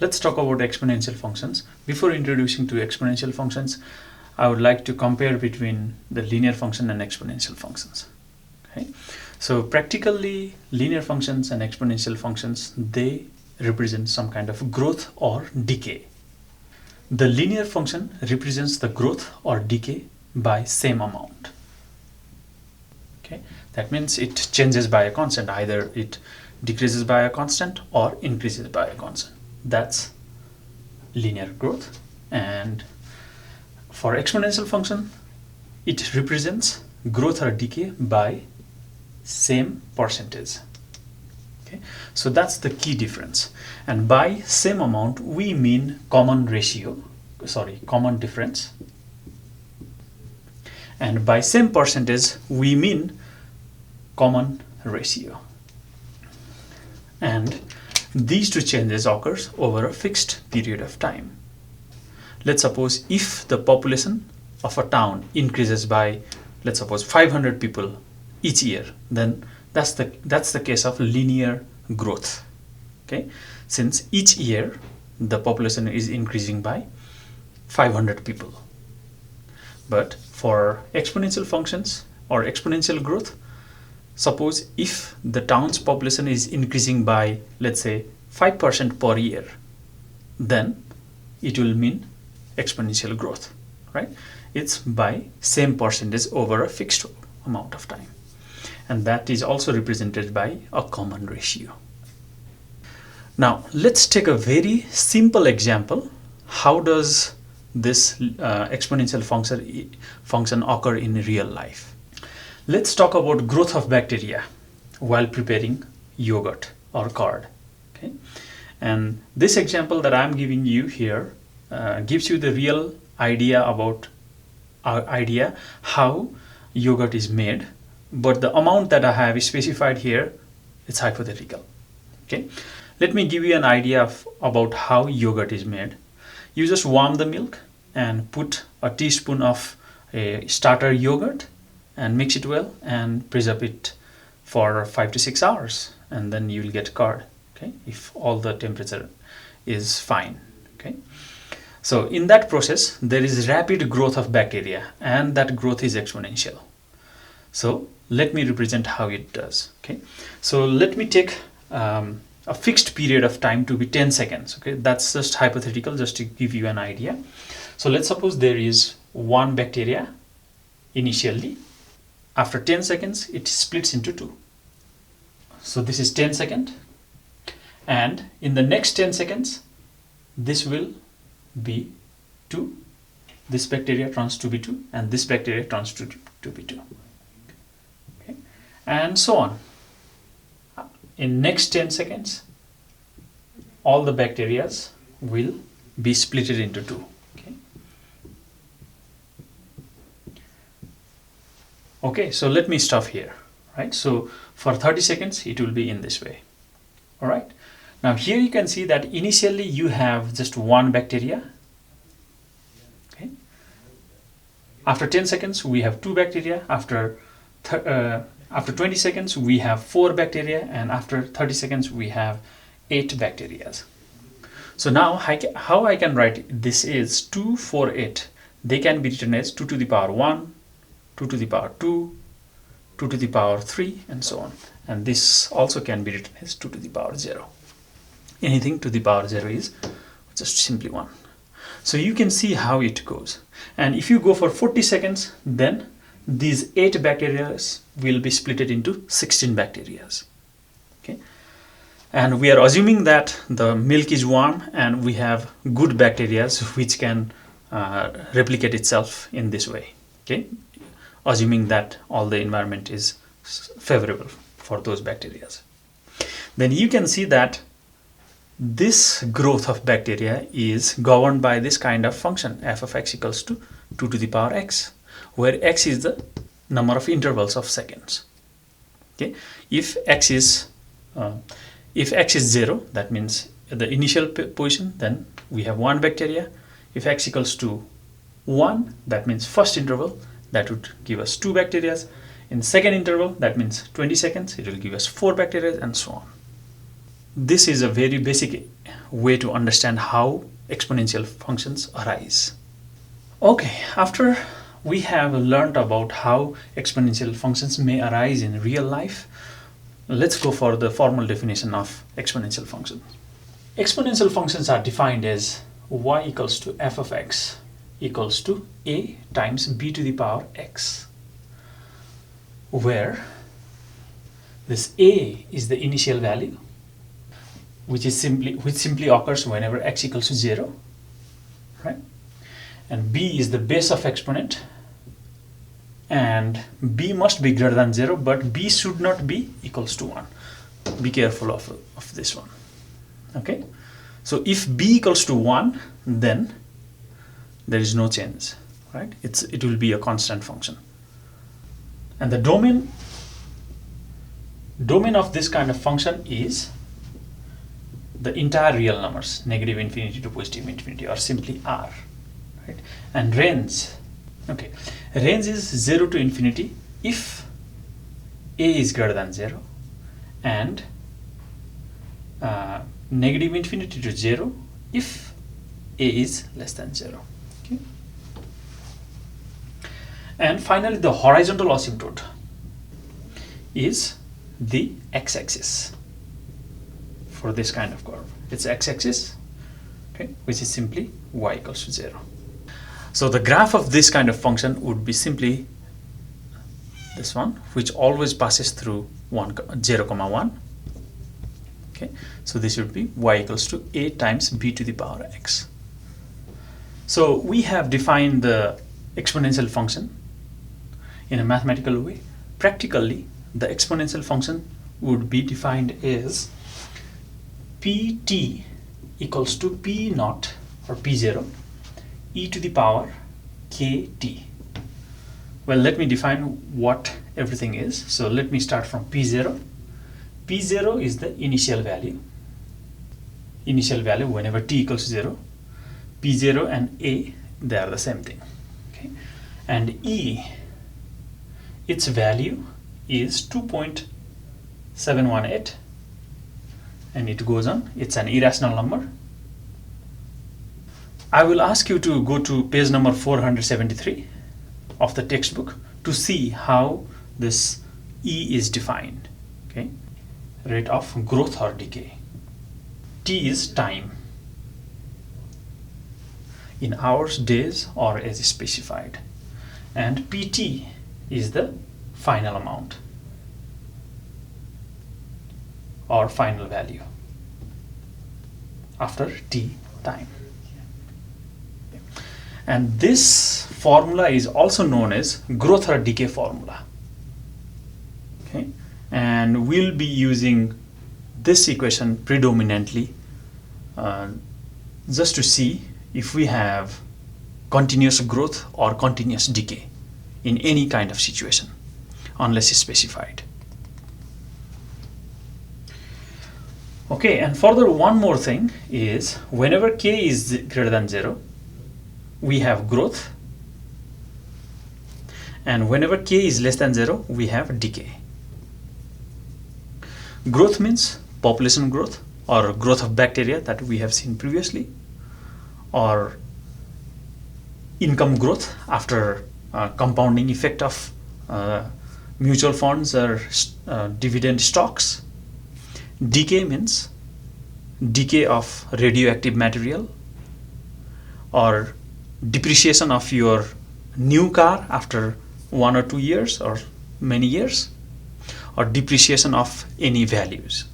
let's talk about exponential functions. Before introducing to exponential functions, I would like to compare between the linear function and exponential functions. Okay, so practically linear functions and exponential functions, they represent some kind of growth or decay. The linear function represents the growth or decay by same amount. Okay, that means it changes by a constant. Either it decreases by a constant or increases by a constant. That's linear growth. And for exponential function, it represents growth or decay by same percentage. Okay, so that's the key difference. And by same amount, we mean common difference. And by same percentage, we mean common ratio. And these two changes occurs over a fixed period of time. Let's suppose if the population of a town increases by, let's suppose, 500 people each year, then that's the case of linear growth. Okay, since each year the population is increasing by 500 people. But for exponential functions or exponential growth, suppose if the town's population is increasing by, let's say, 5% per year, then it will mean exponential growth, right? It's by same percentage over a fixed amount of time. And that is also represented by a common ratio. Now, let's take a very simple example. How does this exponential function occur in real life? Let's talk about growth of bacteria while preparing yogurt or curd. Okay, and this example that I'm giving you here gives you the real idea about how yogurt is made, but the amount that I have specified here, it's hypothetical. Okay, let me give you an idea about how yogurt is made. You just warm the milk and put a teaspoon of a starter yogurt and mix it well and preserve it for 5 to 6 hours, and then you will get curd. Okay, if all the temperature is fine. Okay, so in that process there is rapid growth of bacteria, and that growth is exponential. So let me represent how it does. Okay, so let me take a fixed period of time to be 10 seconds. Okay, that's just hypothetical, just to give you an idea. So let's suppose there is one bacteria initially. After 10 seconds, it splits into two. So this is 10 seconds. And in the next 10 seconds, this will be 2. This bacteria turns to be 2, and this bacteria turns to be 2. Okay, and so on. In next 10 seconds, all the bacteria will be splitted into 2. Okay. Okay, so let me stop here. Right. So for 30 seconds, it will be in this way. All right. Now here you can see that initially you have just one bacteria. Okay. After 10 seconds, we have 2 bacteria. After 20 seconds, we have 4 bacteria, and after 30 seconds, we have 8 bacteria. So now how I can write this is 2, 4, 8. They can be written as 2 to the power 1, 2 to the power 2, 2 to the power 3, and so on. And this also can be written as 2 to the power 0. Anything to the power 0 is just simply 1. So you can see how it goes. And if you go for 40 seconds, then these 8 bacteria will be split into 16 bacteria. Okay, and we are assuming that the milk is warm and we have good bacteria which can replicate itself in this way. Okay, assuming that all the environment is favorable for those bacteria. Then you can see that this growth of bacteria is governed by this kind of function, f of x equals to 2 to the power x, where x is the number of intervals of seconds. Okay, if x is 0, that means the initial position, then we have 1 bacteria. If x equals to 1, that means first interval, that would give us 2 bacteria. In second interval, that means 20 seconds, it will give us 4 bacteria, and so on. This is a very basic way to understand how exponential functions arise. Okay, after we have learned about how exponential functions may arise in real life, let's go for the formal definition of exponential functions. Exponential functions are defined as y equals to f of x equals to a times b to the power x, where this a is the initial value, which simply occurs whenever x equals to 0, right? And b is the base of exponent, and b must be greater than 0, but b should not be equals to 1. Be careful of this one. Okay, so if b equals to 1, then there is no change, right? It will be a constant function. And the domain of this kind of function is the entire real numbers, negative infinity to positive infinity, or simply r, right? And range, okay, range is 0 to infinity if a is greater than 0, and negative infinity to 0 if a is less than 0. Okay. And finally, the horizontal asymptote is the x-axis for this kind of curve. It's x-axis, okay, which is simply y equals to 0. So the graph of this kind of function would be simply this one, which always passes through 0, 1. Okay, so this would be y equals to a times b to the power x. So we have defined the exponential function in a mathematical way. Practically, the exponential function would be defined as pt equals to p naught or p0 e to the power kt. Well, let me define what everything is. So let me start from p0. P0 is the initial value. Initial value whenever t equals 0. P0 and a, they are the same thing. Okay. And e, its value is 2.718, and it goes on. It's an irrational number. I will ask you to go to page number 473 of the textbook to see how this e is defined. Okay, rate of growth or decay. T is time, in hours, days, or as specified, and pt is the final amount or final value after t time. And this formula is also known as growth or decay formula. Okay, and we'll be using this equation predominantly just to see if we have continuous growth or continuous decay in any kind of situation, unless specified. Okay, and further, one more thing is whenever k is greater than 0, we have growth, and whenever k is less than 0, we have decay. Growth means population growth or growth of bacteria that we have seen previously, or income growth after compounding effect of mutual funds or dividend stocks. Decay means decay of radioactive material, or depreciation of your new car after 1 or 2 years or many years, or depreciation of any values.